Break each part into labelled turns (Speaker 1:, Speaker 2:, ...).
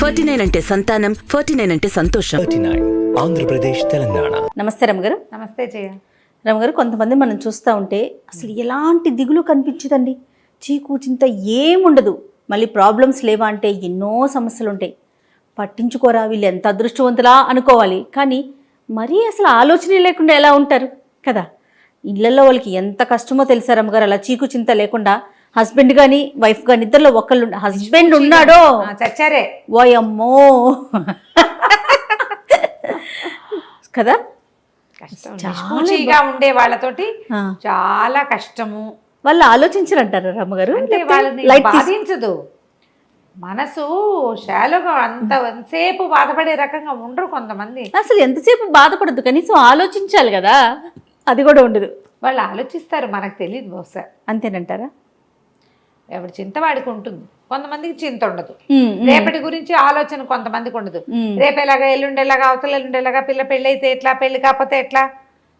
Speaker 1: 49 అంటే సంతానం, 49 అంటే సంతోషం.
Speaker 2: 39 ఆంధ్రప్రదేశ్ తెలంగాణ.
Speaker 3: నమస్తే రమగారు.
Speaker 4: నమస్తే జయ.
Speaker 3: రమగారు, కొంతమంది మనం చూస్తూ ఉంటే అసలు ఎలాంటి దిగులు కనిపించదండి, చీకు చింత ఏముండదు, మళ్ళీ ప్రాబ్లమ్స్ లేవా అంటే ఎన్నో సమస్యలు ఉంటాయి. పట్టించుకోరా వీళ్ళు ఎంత అదృష్టవంతులా అనుకోవాలి, కానీ మరీ అసలు ఆలోచనే లేకుండా ఎలా ఉంటారు కదా. ఇళ్లలో వాళ్ళకి ఎంత కష్టమో తెలుసా రమ్మగారు, అలా చీకు చింత లేకుండా హస్బెండ్ కానీ వైఫ్ కానీ ఇద్దరిలో ఒకళ్ళు హస్బెండ్ ఉన్నాడో
Speaker 4: చచ్చారే
Speaker 3: ఓయమ్మో కదా.
Speaker 4: నిష్పూచిగా ఉండే వాళ్ళతోటి చాలా కష్టము.
Speaker 3: వాళ్ళు ఆలోచించరంటారు రమ్మగారు,
Speaker 4: అంటే వాళ్ళని బాధించదు మనసు, శాలుగా ఎంతసేపు బాధపడే రకంగా ఉండరు కొంతమంది.
Speaker 3: అసలు ఎంతసేపు బాధపడద్దు, కనీసం ఆలోచించాలి కదా, అది కూడా ఉండదు.
Speaker 4: వాళ్ళు ఆలోచిస్తారు, మనకు తెలియదు బహుశా.
Speaker 3: అంతేనంటారా?
Speaker 4: ఎవరి చింత వాడికి ఉంటుంది, కొంతమందికి చింత ఉండదు. రేపటి గురించి ఆలోచన కొంతమందికి ఉండదు. రేపు ఎలాగా, ఎల్లుండేలాగా, అవతల ఎల్లుండేలాగా, పిల్ల పెళ్ళి అయితే ఎట్లా, పెళ్లి కాకపోతే ఎట్లా,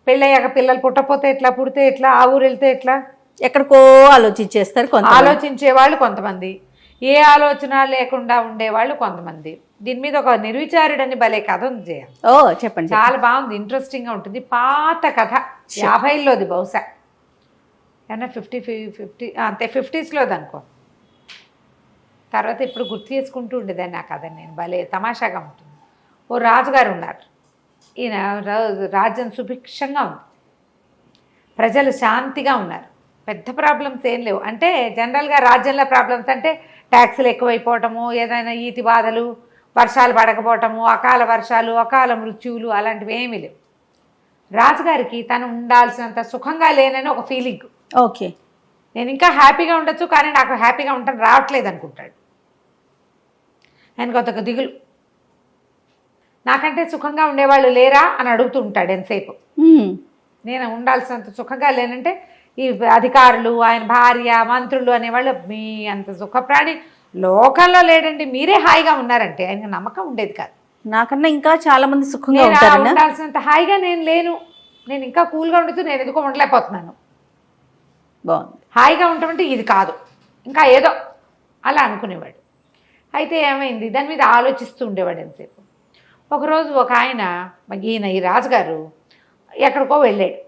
Speaker 4: పెళ్ళయ్యాక పిల్లలు పుట్టపోతే ఎట్లా, పుడితే ఎట్లా, ఆ ఊరు వెళ్తే ఎట్లా,
Speaker 3: ఎక్కడికో ఆలోచించేస్తారు.
Speaker 4: ఆలోచించే వాళ్ళు కొంతమంది, ఏ ఆలోచన లేకుండా ఉండేవాళ్ళు కొంతమంది. దీని మీద ఒక నిర్విచారుడని భలే కథ ఉంది జయ.
Speaker 3: ఓ చెప్పండి.
Speaker 4: చాలా బాగుంది, ఇంట్రెస్టింగ్ గా ఉంటుంది. పాత కథ, 50లోది బహుశా, ఏమన్నా 50 అంతే 50స్లోది అనుకో. తర్వాత ఇప్పుడు గుర్తు చేసుకుంటూ ఉండేదాన్ని ఆ కథ నేను, భలే తమాషాగా ఉంటుంది. ఓ రాజుగారు ఉన్నారు, ఈయన రాజ్యం సుభిక్షంగా ఉంది, ప్రజలు శాంతిగా ఉన్నారు, పెద్ద ప్రాబ్లమ్స్ ఏం లేవు. అంటే జనరల్గా రాజ్యంలో ప్రాబ్లమ్స్ అంటే ట్యాక్సులు ఎక్కువైపోవటము, ఏదైనా ఈతి బాధలు, వర్షాలు పడకపోవటము, అకాల వర్షాలు, అకాల మృత్యువులు, అలాంటివి ఏమీ లేవు. రాజుగారికి తను ఉండాల్సినంత సుఖంగా లేనని ఒక ఫీలింగ్.
Speaker 3: ఓకే,
Speaker 4: నేను ఇంకా హ్యాపీగా ఉండొచ్చు, కానీ నాకు హ్యాపీగా ఉండటం రావట్లేదు అనుకుంటాడు. ఆయనకు ఒక దిగులు, నాకంటే సుఖంగా ఉండేవాళ్ళు లేరా అని అడుగుతూ ఉంటాడు ఎంతసేపు. నేను ఉండాల్సినంత సుఖంగా లేనంటే ఈ అధికారులు, ఆయన భార్య, మంత్రులు అనేవాళ్ళు, మీ అంత సుఖప్రాణి లోకంలో లేడండి, మీరే హాయిగా ఉన్నారంటే ఆయనకు నమ్మకం ఉండేది కాదు.
Speaker 3: నాకన్నా ఇంకా చాలా మంది సుఖంగా ఉంటారు,
Speaker 4: ఉండాల్సినంత హాయిగా నేను లేను, నేను ఇంకా కూల్గా ఉండుతూ నేను ఎందుకో ఉండలేకపోతున్నాను.
Speaker 3: బాగుంది,
Speaker 4: హాయిగా ఉండటమంటే ఇది కాదు, ఇంకా ఏదో అలా అనుకునేవాడు. అయితే ఏమైంది, దాని మీద ఆలోచిస్తూ ఉండేవాడు ఎంతసేపు. ఒకరోజు ఒక ఆయన, ఈయన ఈ రాజుగారు ఎక్కడికో వెళ్ళాడు,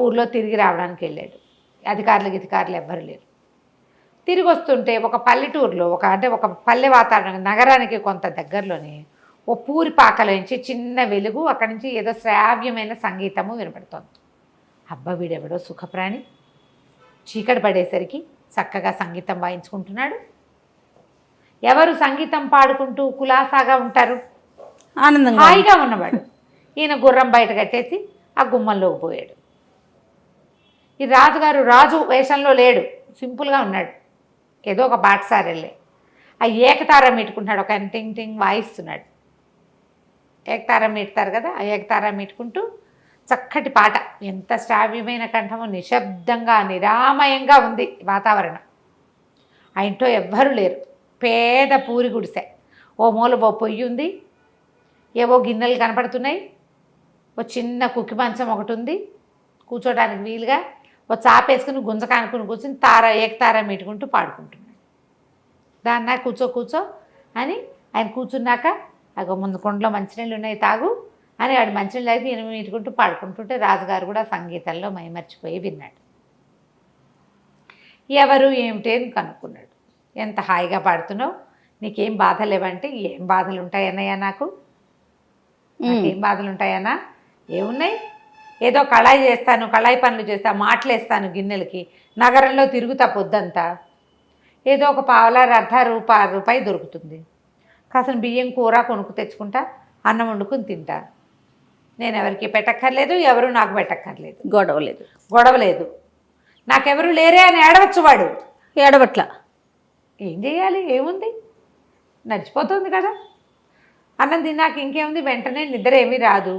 Speaker 4: ఊర్లో తిరిగి రావడానికి వెళ్ళాడు. అధికారులు ఎవ్వరు లేరు. తిరిగి వస్తుంటే ఒక పల్లెటూరులో ఒక పల్లె వాతావరణం, నగరానికి కొంత దగ్గరలోనే ఓ పూరి పాకలోంచి చిన్న వెలుగు, అక్కడి నుంచి ఏదో శ్రావ్యమైన సంగీతము వినపడుతోంది. అబ్బా వీడెవడో సుఖప్రాణి, చీకటి పడేసరికి చక్కగా సంగీతం వాయించుకుంటున్నాడు. ఎవరు సంగీతం పాడుకుంటూ కులాసాగా ఉంటారు,
Speaker 3: ఆనందంగా
Speaker 4: హాయిగా ఉన్నవాడు. ఈయన గుర్రం బయట కట్టేసి ఆ గుమ్మంలోకి పోయాడు. ఈ రాజుగారు రాజు వేషంలో లేడు, సింపుల్గా ఉన్నాడు, ఏదో ఒక బాటసారి వెళ్ళే ఆ ఏకతారం మీటుకుంటున్నాడు. ఒక ఆయన టింగ్ టింగ్ వాయిస్తున్నాడు, ఏకతారం మీటుతారు కదా, ఆ ఏకతారం మీటుకుంటూ చక్కటి పాట, ఎంత శ్రావ్యమైన కంఠము, నిశ్శబ్దంగా నిరామయంగా ఉంది వాతావరణం. ఆ ఇంట్లో ఎవ్వరూ లేరు, పేద పూరి గుడిసె, ఓ మూల ఓ పొయ్యి ఉంది, ఏవో గిన్నెలు కనపడుతున్నాయి, ఓ చిన్న కుక్కి మంచం ఒకటి ఉంది కూర్చోడానికి వీలుగా, ఓ చాపేసుకుని గుంజ కానుకుని కూర్చుని ఏకతార మీటుకుంటూ పాడుకుంటున్నాడు. దాన్నా కూర్చో అని ఆయన కూర్చున్నాక, అగో ముందు కొండలో మంచినీళ్ళు ఉన్నాయి తాగు అని వాడు మంచినీళ్ళు అయితే ఈయన మీటుకుంటూ పాడుకుంటుంటే రాజుగారు కూడా సంగీతంలో మైమర్చిపోయి విన్నాడు. ఎవరు ఏమిటి అని కనుక్కున్నాడు. ఎంత హాయిగా పాడుతున్నావు, నీకేం బాధ లేవంటే, ఏం బాధలు ఉంటాయన్నయ్యా, నాకేం బాధలు ఉంటాయన్నా, ఏమున్నాయి, ఏదో కళాయి పనులు చేస్తా, మాటలేస్తాను గిన్నెలకి, నగరంలో తిరుగుతా పొద్దంతా, ఏదో ఒక పావలా రూపాయి దొరుకుతుంది, కాసిన బియ్యం కూర కొనుక్కు తెచ్చుకుంటా, అన్నం వండుకుని తింటా, నేను ఎవరికి పెట్టక్కర్లేదు, ఎవరు నాకు పెట్టక్కర్లేదు, గొడవ లేదు, నాకెవరు లేరే అని ఏడవచ్చు. వాడు
Speaker 3: ఏడవట్ల,
Speaker 4: ఏం చేయాలి, ఏముంది, నడిచిపోతుంది కదా. అన్నం తిన్నాక ఇంకేముంది, వెంటనే నిద్ర ఏమీ రాదు,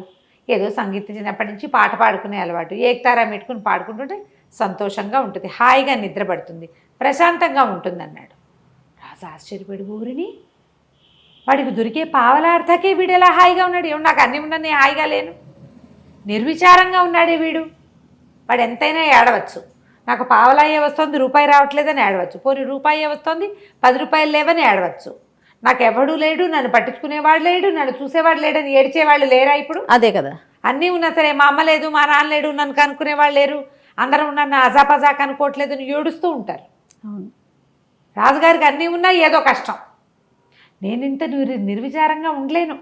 Speaker 4: ఏదో సంగీతం చిన్నప్పటి నుంచి పాట పాడుకునే అలవాటు, ఏకతారా పెట్టుకుని పాడుకుంటుంటే సంతోషంగా ఉంటుంది, హాయిగా నిద్ర పడుతుంది, ప్రశాంతంగా ఉంటుంది అన్నాడు. రాజు ఆశ్చర్యపడి, ఊరిని వాడికి దొరికే పావలార్థకే వీడు ఎలా హాయిగా ఉన్నాడు, ఏమో నాకు అన్నీ ఉన్నా నేను హాయిగా లేను, నిర్విచారంగా ఉన్నాడే వీడు, వాడు ఎంతైనా ఏడవచ్చు, నాకు పావలాయే వస్తుంది రూపాయి రావట్లేదని ఏడవచ్చు, పోనీ రూపాయే వస్తుంది 10 రూపాయలు లేవని ఏడవచ్చు, నాకెవడూ లేడు, నన్ను పట్టించుకునేవాడు లేడు, నన్ను చూసేవాడు లేడని ఏడ్చేవాళ్ళు లేరా ఇప్పుడు?
Speaker 3: అదే కదా.
Speaker 4: అన్నీ ఉన్నా సరే మా అమ్మ లేదు, మా నాన్న లేడు, నన్ను కనుక్కునేవాళ్ళు లేరు, అందరూ నన్ను అజాపజా కనుక్కోవట్లేదు అని ఏడుస్తూ ఉంటారు.
Speaker 3: అవును.
Speaker 4: రాజుగారికి అన్నీ ఉన్నా ఏదో కష్టం. నేను ఇంత నిర్విచారంగా ఉండలేను,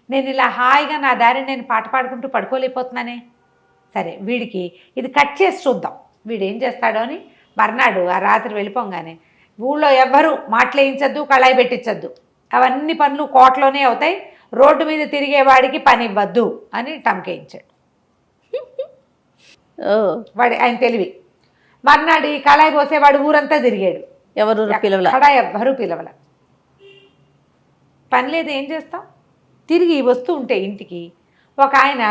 Speaker 4: నేను ఇలా హాయిగా నా దారిని నేను పాట పాడుకుంటూ పడుకోలేకపోతున్నానే. సరే వీడికి ఇది కట్ చేసి చూద్దాం, వీడు ఏం చేస్తాడో అని మర్నాడు ఆ రాత్రి వెళ్ళిపోగానే ఊళ్ళో ఎవ్వరూ మాటలేయించద్దు, కళాయి పెట్టించద్దు, అవన్నీ పనులు కోటలోనే అవుతాయి, రోడ్డు మీద తిరిగేవాడికి పని ఇవ్వద్దు అని టంకేయించాడు. వాడి ఆయన తెలివి. మర్నాడు ఈ కళాయి పోసేవాడు ఊరంతా తిరిగాడు,
Speaker 3: ఎవరు పిలవల,
Speaker 4: కళాయి ఎవ్వరూ పిలవల. పని లేదు, ఏం చేస్తాం? తిరిగి వస్తూ ఉంటే ఇంటికి ఒక ఆయన,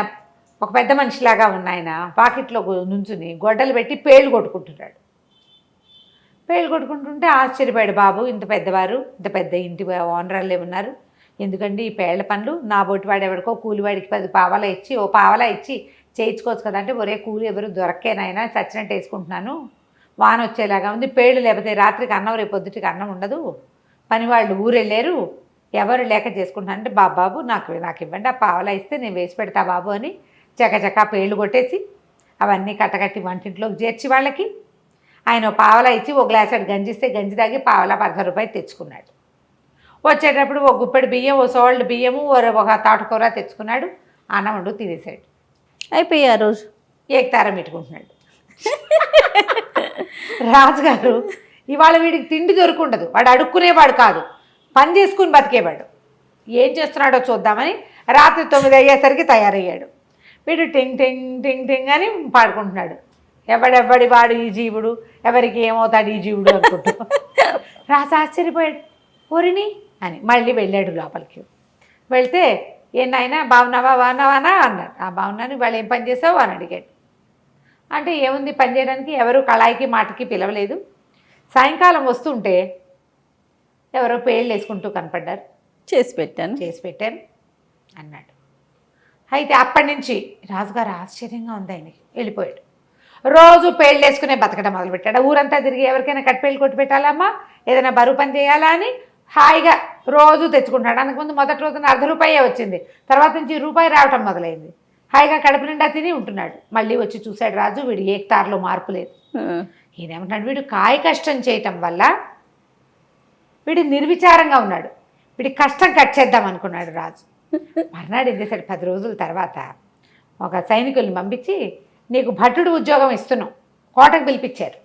Speaker 4: ఒక పెద్ద మనిషిలాగా ఉన్న ఆయన పాకెట్లో నుంచుని గొడ్డలు పెట్టి పేళ్ళు కొట్టుకుంటున్నాడు. పేళ్ళు కొట్టుకుంటుంటే ఆశ్చర్యపోయాడు. బాబు, ఇంత పెద్దవారు, ఇంత పెద్ద ఇంటి ఓనర్లే ఉన్నారు, ఎందుకండి ఈ పేళ్ల పనులు? నా బొట్టివాడు ఎవరికో కూలివాడికి 10 పావలా ఇచ్చి, ఓ పావలా ఇచ్చి చేయించుకోవచ్చు కదంటే, ఒరే కూలి ఎవరు దొరక్కేనైనా చచ్చినట్టు వేసుకుంటున్నాను, వాన వచ్చేలాగా ఉంది, పేళ్ళు లేకపోతే రాత్రికి అన్నం, రేపు పొద్దుటికి అన్నం ఉండదు, పనివాళ్ళు ఊరెళ్ళారు, ఎవరు లేక చేసుకుంటున్నానంటే, బాబు నాకు ఇవ్వండి, ఆ పావలా ఇస్తే నేను వేసి పెడతా బాబు అని చకచకా పేళ్ళు కొట్టేసి అవన్నీ కట్టకట్టి వంటింట్లోకి చేర్చి వాళ్ళకి ఆయన పావలా ఇచ్చి ఓ గ్లాసెడ్ గంజిస్తే గంజి తాగి పావలా 10 రూపాయలు తెచ్చుకున్నాడు. వచ్చేటప్పుడు ఒక గుప్పెడు బియ్యం, ఓ సోల్డ్ బియ్యము, ఒక తాటుకూర తెచ్చుకున్నాడు. అన్నం వండు తినేసాడు.
Speaker 3: అయిపోయి ఆ రోజు
Speaker 4: ఏకతారం పెట్టుకుంటున్నాడు. రాజుగారు ఇవాళ వీడికి తిండి దొరుకుండదు, వాడు అడుక్కునేవాడు కాదు, పని చేసుకుని బతికేవాడు. ఏం చేస్తున్నాడో చూద్దామని రాత్రి 9 అయ్యేసరికి తయారయ్యాడు. వీడు టింగ్ టింగ్ టింగ్ టింగ్ అని పాడుకుంటున్నాడు. ఎవడెవ్వడి వాడు ఈ జీవుడు, ఎవరికి ఏమవుతాడు ఈ జీవుడు అనుకుంటూ. రాజు ఆశ్చర్యపోయాడు. ఓరిని అని మళ్ళీ వెళ్ళాడు లోపలికి. వెళ్తే నాయనా బాగున్నావా అన్నాడు. ఆ బాగున్నాను, ఇవాళ ఏం పని చేసావు అని అడిగాడు. అంటే ఏముంది పని చేయడానికి, ఎవరు కళాయికి మాటకి పిలవలేదు, సాయంకాలం వస్తుంటే ఎవరో పేళ్ళు వేసుకుంటూ కనపడ్డారు, చేసి పెట్టాను అన్నాడు. అయితే అప్పటి నుంచి రాజుగారు ఆశ్చర్యంగా ఉంది ఆయనకి. వెళ్ళిపోయాడు. రోజు పేళ్ళు వేసుకునే బతకడం మొదలుపెట్టాడు. ఊరంతా తిరిగి ఎవరికైనా కట్టిపేళ్ళు కొట్టి పెట్టాలమ్మా, ఏదైనా బరువు పని చేయాలా అని హాయిగా రోజు తెచ్చుకుంటాడు. అందుకుముందు మొదటి రోజున ₹1 వచ్చింది, తర్వాత నుంచి రూపాయి రావటం మొదలైంది. హాయిగా కడుపు నిండా తిని ఉంటున్నాడు. మళ్ళీ వచ్చి చూశాడు రాజు, వీడు ఏకతారలో మార్పు లేదు. ఈయనేమంటున్నాడు, వీడు కాయ కష్టం చేయటం వల్ల వీడు నిర్విచారంగా ఉన్నాడు, వీడి కష్టం కట్ చేద్దాం అనుకున్నాడు రాజు. మర్నాడు ఏం చేశాడు, 10 రోజుల తర్వాత ఒక సైనికుల్ని పంపించి, నీకు భటుడు ఉద్యోగం ఇస్తున్నాం, కోటకు పిలిపించారు,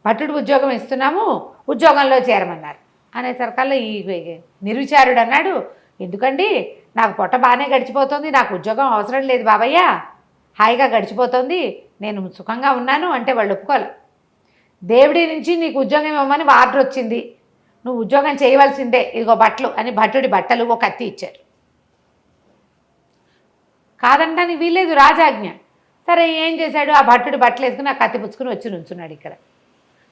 Speaker 4: భటుడు ఉద్యోగం ఇస్తున్నాము, ఉద్యోగంలో చేరమన్నారు. అనేసరికల్లా ఈ నిర్విచారుడు అన్నాడు, ఎందుకండి నాకు పొట్ట బాగానే గడిచిపోతుంది, నాకు ఉద్యోగం అవసరం లేదు బాబయ్య, హాయిగా గడిచిపోతుంది, నేను సుఖంగా ఉన్నాను అంటే వాళ్ళు ఒప్పుకోవాలి. దేవుడి నుంచి నీకు ఉద్యోగం ఇవ్వమని ఆర్డర్ వచ్చింది, నువ్వు ఉద్యోగం చేయవలసిందే, ఇదిగో బట్టలు అని భటుడి బట్టలు ఒక కత్తి ఇచ్చారు. కాదంటాని వీలేదు, రాజాజ్ఞ. సరే ఏం చేశాడు, ఆ భట్టుడు బట్టలు వేసుకుని ఆ కత్తి పుచ్చుకుని వచ్చి నుంచున్నాడు. ఇక్కడ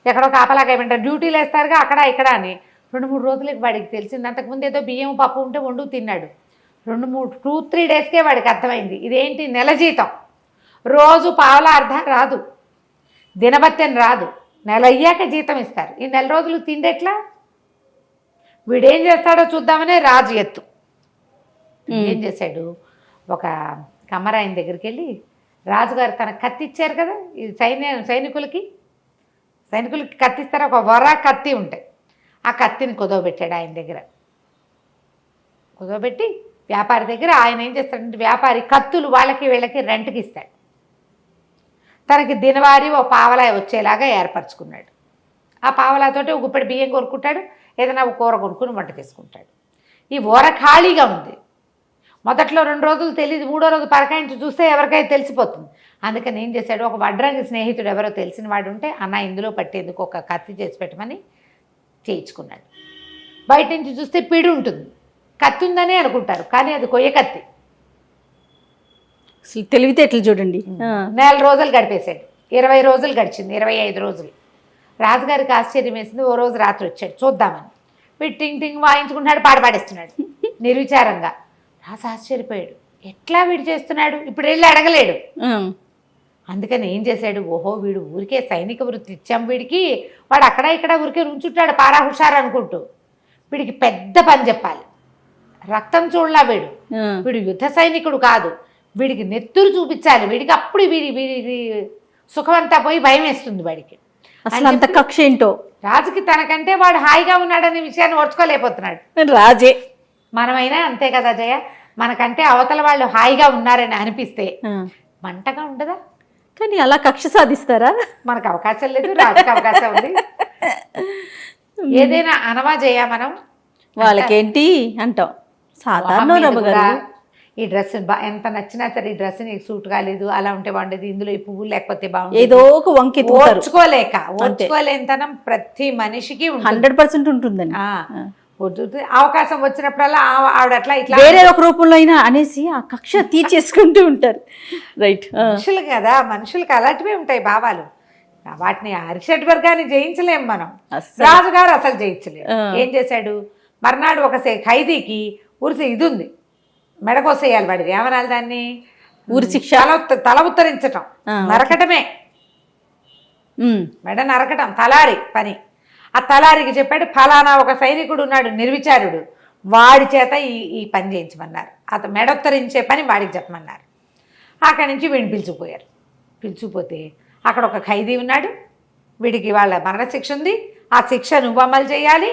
Speaker 4: ఎక్కడో కాపలాగా ఏమంటారు, డ్యూటీలు వేస్తారుగా అక్కడ ఇక్కడ అని. 2-3 రోజులకి వాడికి తెలిసింది. అంతకుముందు ఏదో బియ్యం పప్పు ఉంటే వండు తిన్నాడు. 2-3 డేస్కే వాడికి అర్థమైంది, ఇదేంటి నెల జీతం, రోజు పావలా అర్ధం రాదు, దినబత్తెని రాదు, నెల అయ్యాక జీతం ఇస్తారు, ఈ నెల రోజులు తిండెట్లా? వీడేం చేస్తాడో చూద్దామనే రాజు ఎత్తు. ఏం చేశాడు, ఒక కమ్మరాయన దగ్గరికి వెళ్ళి, రాజుగారు తన కత్తి ఇచ్చారు కదా, ఈ సైనికులకి కత్తిస్తారు, ఒక వర కత్తి ఉంటాయి, ఆ కత్తిని కుదవబెట్టాడు ఆయన దగ్గర. కుదవబెట్టి వ్యాపారి దగ్గర ఆయన ఏం చేస్తాడంటే, వ్యాపారి కత్తులు వాళ్ళకి వీళ్ళకి రెంట్కి ఇస్తాడు. తనకి దినవారీ ఓ పావలా వచ్చేలాగా ఏర్పరచుకున్నాడు. ఆ పావలాతోటి ఒక గుప్పెడు బియ్యం కొనుక్కుంటాడు, ఏదైనా ఒక కూర కొనుక్కుని వంట చేసుకుంటాడు. ఈ ఊర ఖాళీగా ఉంది. మొదట్లో 2 రోజులు తెలియదు, 3వ రోజు పరకాయించి చూస్తే ఎవరికైనా తెలిసిపోతుంది. అందుకని ఏం చేశాడు, ఒక వడ్రంగి స్నేహితుడు ఎవరో తెలిసిన వాడు ఉంటే, అన్న ఇందులో పట్టేందుకు ఒక కత్తి చేసి పెట్టమని చేయించుకున్నాడు. బయట నుంచి చూస్తే పిడి ఉంటుంది, కత్తి ఉందనే అనుకుంటారు, కానీ అది కొయ్య కత్తి.
Speaker 3: తెలివితేటలు చూడండి.
Speaker 4: 4 రోజులు గడిపేశాడు. 20 రోజులు గడిచింది, 25 రోజులు. రాజుగారికి ఆశ్చర్యం వేసింది. ఓ రోజు రాత్రి వచ్చాడు చూద్దామని. వీడు టింగ్ టింగ్ వాయించుకుంటున్నాడు, పాడపాడేస్తున్నాడు నిర్విచారంగా. రాజు ఆశ్చర్యపోయాడు, ఎట్లా వీడు చేస్తున్నాడు, ఇప్పుడు వెళ్ళి అడగలేడు. అందుకని ఏం చేశాడు, ఓహో వీడు ఊరికే సైనిక వృత్తి ఇచ్చాం వీడికి, వాడు అక్కడ ఇక్కడ ఊరికే ఉంచుంటాడు పారా హుషారు అనుకుంటూ. వీడికి పెద్ద పని చెప్పాలి. రక్తం చూడలా వీడు,
Speaker 3: ఆ.
Speaker 4: వీడు యుద్ధ సైనికుడు కాదు, వీడికి నెత్తురు చూపించాలి. వీడికి అప్పుడు వీడి సుఖమంతా పోయి భయం వేస్తుంది వాడికి.
Speaker 3: అసలు అంత కక్ష ఏంటో
Speaker 4: రాజుకి తనకంటే వాడు హాయిగా ఉన్నాడనే విషయాన్ని ఓర్చుకోలేకపోతున్నాడు.
Speaker 3: రాజే.
Speaker 4: మనమైనా అంతే కదా జయ, మనకంటే అవతల వాళ్ళు హాయిగా ఉన్నారని అనిపిస్తే
Speaker 3: ఆ.
Speaker 4: మంటగా ఉండదా?
Speaker 3: కానీ అలా కక్ష సాధిస్తారా?
Speaker 4: మనకు అవకాశం లేదు, రాజుకి అవకాశం ఉంది. ఏదైనా అనవా జయ మనం,
Speaker 3: వాళ్ళకేంటి అంటాం. సాధారణ
Speaker 4: మొహం మీద
Speaker 3: రమ్మ
Speaker 4: కూడా
Speaker 3: గారు.
Speaker 4: ఈ డ్రెస్ ఎంత నచ్చినా సరే ఈ డ్రెస్ నీకు సూట్ కాలేదు, అలా ఉంటే బాగుండేది, ఇందులో ఈ పువ్వు లేకపోతే బాగుండేది,
Speaker 3: ఏదో ఒక వంక ఎత్తుతారు.
Speaker 4: ఓర్చుకోలేనితనం ప్రతి మనిషికి ఉంటుంది.
Speaker 3: 100% ఉంటుందండి.
Speaker 4: అవకాశం వచ్చినప్పుడల్లా ఆవిడ అట్లా ఇట్లా
Speaker 3: వేరే ఒక రూపంలో అయినా అనేసి ఆ కక్ష తీర్చేసుకుంటూ ఉంటారు. రైట్.
Speaker 4: మనుషులు కదా, మనుషులకు అలాంటివే ఉంటాయి భావాలు. వాటిని అరిషడ్ వర్గాన్ని జయించలేం మనం.
Speaker 3: అస్సలు.
Speaker 4: రాజుగారు అసలు జయించలేము. ఏం చేశాడు, మర్నాడు ఒక ఖైదీకి ఉరిసి ఇది ఉంది, మెడకోసేయాలి వాడిది, ఏమనాలి దాన్ని,
Speaker 3: ఊరి శిక్ష,
Speaker 4: తల ఉత్తరించటం, నరకటమే. మెడ నరకటం తలారి పని. ఆ తలారికి చెప్పాడు, ఫలానా ఒక సైనికుడు ఉన్నాడు నిర్విచారుడు, వాడి చేత ఈ పని చేయించమన్నారు. అతను మెడొత్తరించే పని వాడికి చెప్పమన్నారు. అక్కడి నుంచి వీడిని పిలుచుకుపోయారు. పిలుచుకుపోతే అక్కడ ఒక ఖైదీ ఉన్నాడు, వీడికి వాళ్ళ మరణశిక్ష ఉంది, ఆ శిక్ష నువ్వు అమలు చేయాలి,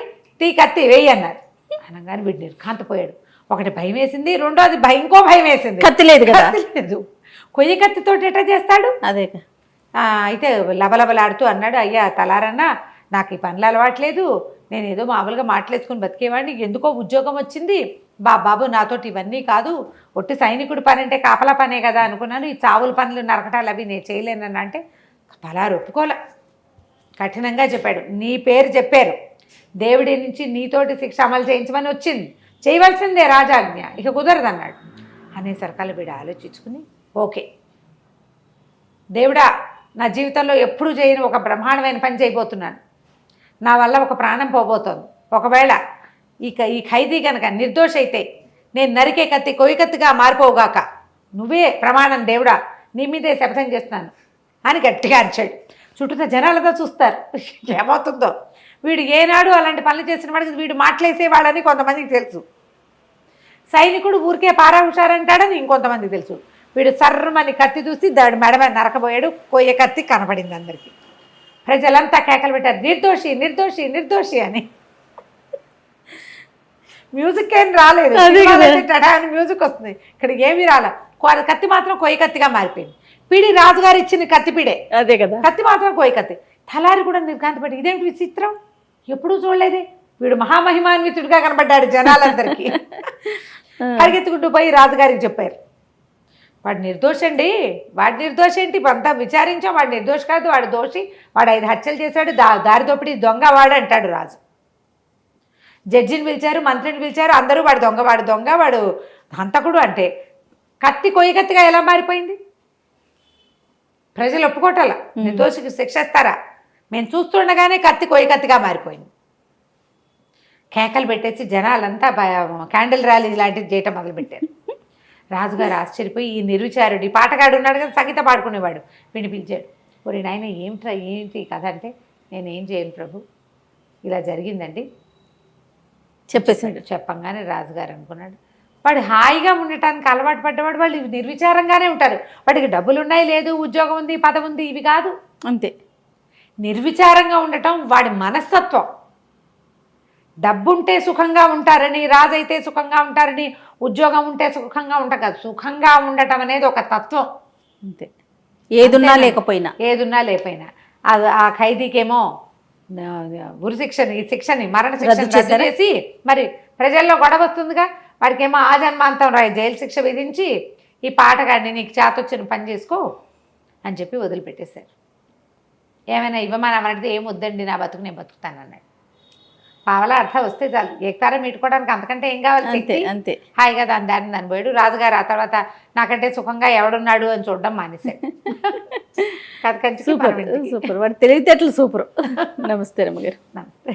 Speaker 4: కత్తి వేయి అన్నారు. అనగానే వీడు నిర్ఘాంతపోయాడు. ఒకటి భయం వేసింది, రెండోది ఇంకో భయం వేసింది.
Speaker 3: కత్తి లేదు కదా,
Speaker 4: లేదు. కొయ్య కత్తితో ఎట్లా చేస్తాడు?
Speaker 3: అదే.
Speaker 4: అయితే లబలబలాడుతూ అన్నాడు, అయ్యా తలారన్నా, నాకు ఈ పనులు అలవాట్లేదు, నేను ఏదో మామూలుగా మాటలేసుకుని బతికేవాడిని, ఎందుకో ఉద్యోగం వచ్చింది, బాబు నాతోటి ఇవన్నీ కాదు, ఒట్టి సైనికుడు పని అంటే కాపలా పనే కదా అనుకున్నాను, ఈ చావుల పనులు నరకటాలు అవి నేను చేయలేనని అంటే తలారు ఒప్పుకోలే. కఠినంగా చెప్పాడు, నీ పేరు చెప్పారు, దేవుడి నుంచి నీతోటి శిక్ష అమలు చేయించమని వచ్చింది, చేయవలసిందే రాజాజ్ఞ, ఇక కుదరదన్నాడు. అనేసరికల్లా వీడు ఆలోచించుకుని, ఓకే దేవుడా, నా జీవితంలో ఎప్పుడూ చేయని ఒక బ్రహ్మాండమైన పని చేయబోతున్నాను, నా వల్ల ఒక ప్రాణం పోబోతోంది, ఒకవేళ ఈ ఖైదీ కనుక నిర్దోష అయితే నేను నరికే కత్తి కొయ్య కత్తిగా మారిపోవుగాక, నువ్వే ప్రమాణం దేవుడా, నీ మీదే శపథం చేస్తున్నాను అని గట్టిగా అరిచాడు. చుట్టూ జనాలతో చూస్తారు ఏమవుతుందో. వీడు ఏనాడు అలాంటి పనులు చేసిన వాడికి వీడు మాటలేసేవాడని కొంతమందికి తెలుసు, సైనికుడు ఊరికే పారా హుషారంటాడని ఇంకొంతమందికి తెలుసు. వీడు సర్రమని కత్తి చూసి దాడి మెడమ నరకబోయాడు, కొయ్య కత్తి కనపడింది అందరికీ. ప్రజలంతా కేకలు పెట్టారు, నిర్దోషి నిర్దోషి నిర్దోషి అని. మ్యూజిక్ ఏం రాలేదు, అని మ్యూజిక్ వస్తుంది, ఇక్కడ ఏమీ రాలే. కత్తి మాత్రం కొయ్య కత్తిగా మారిపోయింది. పిడి రాజుగారు ఇచ్చిన కత్తి పిడే, అదే కదా, కత్తి మాత్రం కొయ్య కత్తి. తలారి కూడా నిర్ఘాంతపడి, ఇదేంటి విచిత్రం, ఎప్పుడూ చూడలేదే, వీడు మహామహిమాన్వితుడిగా కనబడ్డాడు జనాలందరికీ. పరిగెత్తుకుంటూ పోయి రాజుగారికి చెప్పారు, వాడు నిర్దోషండి, వాడి నిర్దోష ఏంటి, అంతా విచారించాం, వాడు నిర్దోష కాదు, వాడు దోషి, వాడు 5 హత్యలు చేశాడు, దారి దోపిడీ దొంగ వాడు అంటాడు రాజు. జడ్జిని పిలిచారు, మంత్రిని పిలిచారు, అందరూ వాడు దొంగ వాడు హంతకుడు అంటే కత్తి కొయ్య కత్తిగా ఎలా మారిపోయింది? ప్రజలు ఒప్పుకోవటాల, నిర్దోషికి శిక్షిస్తారా? మేము చూస్తుండగానే కత్తి కొయ్య కత్తిగా మారిపోయింది. కేకలు పెట్టేసి జనాలంతా క్యాండిల్ ర్యాలీ లాంటిది చేయటం మొదలుపెట్టారు. రాజుగారు ఆశ్చర్యపోయి, ఈ నిర్విచారుడు, ఈ పాటగాడు ఉన్నాడు కదా, సంగీత పాడుకునేవాడు, వీడిని పిలిచాడు. ఒరే నాయన ఏంటి కథ అంటే, నేనేం చేయను ప్రభు, ఇలా జరిగిందండి చెప్పేశాడు. చెప్పంగానే రాజుగారు అనుకున్నాడు, వాడు హాయిగా ఉండటానికి అలవాటు పడ్డవాడు, వాళ్ళు నిర్విచారంగానే ఉంటారు, వాడికి డబ్బులు ఉన్నాయి, లేదు ఉద్యోగం ఉంది, పదవి ఉంది, ఇవి కాదు, అంతే. నిర్విచారంగా ఉండటం వాడి మనస్తత్వం. డబ్బుంటే సుఖంగా ఉంటారని, రాజైతే సుఖంగా ఉంటారని, ఉద్యోగం ఉంటే సుఖంగా ఉంటాం కాదు, సుఖంగా ఉండటం అనేది ఒక తత్వం, అంతే. ఏదున్నా లేకపోయినా ఆ ఖైదీకేమో ఉరి శిక్షని మరణ శిక్ష చేసి, మరి ప్రజల్లో గొడవ వస్తుందిగా, వాడికేమో ఆజన్మాంతం జైలు శిక్ష విధించి, ఈ పాటగాడిని నీకు చేతొచ్చిన పని చేసుకో అని చెప్పి వదిలిపెట్టేశారు. ఏమైనా ఇవ్వమని అడిగితే ఏం వద్దండి, నా బతుకు నేను బతుకుతానన్నాడు. పావలా అర్థం వస్తే చాలు, ఏకతారం మీటుకోవడానికి అంతకంటే ఏం కావాలి, అంతే. హాయిగా దాన్ని పోయాడు. రాజుగారు ఆ తర్వాత నాకంటే సుఖంగా ఎవడున్నాడు అని చూడడం మానేశాడు.
Speaker 3: సూపర్, వాడి తెలివితేటలు సూపర్. నమస్తే రమ్మగారు.
Speaker 4: నమస్తే.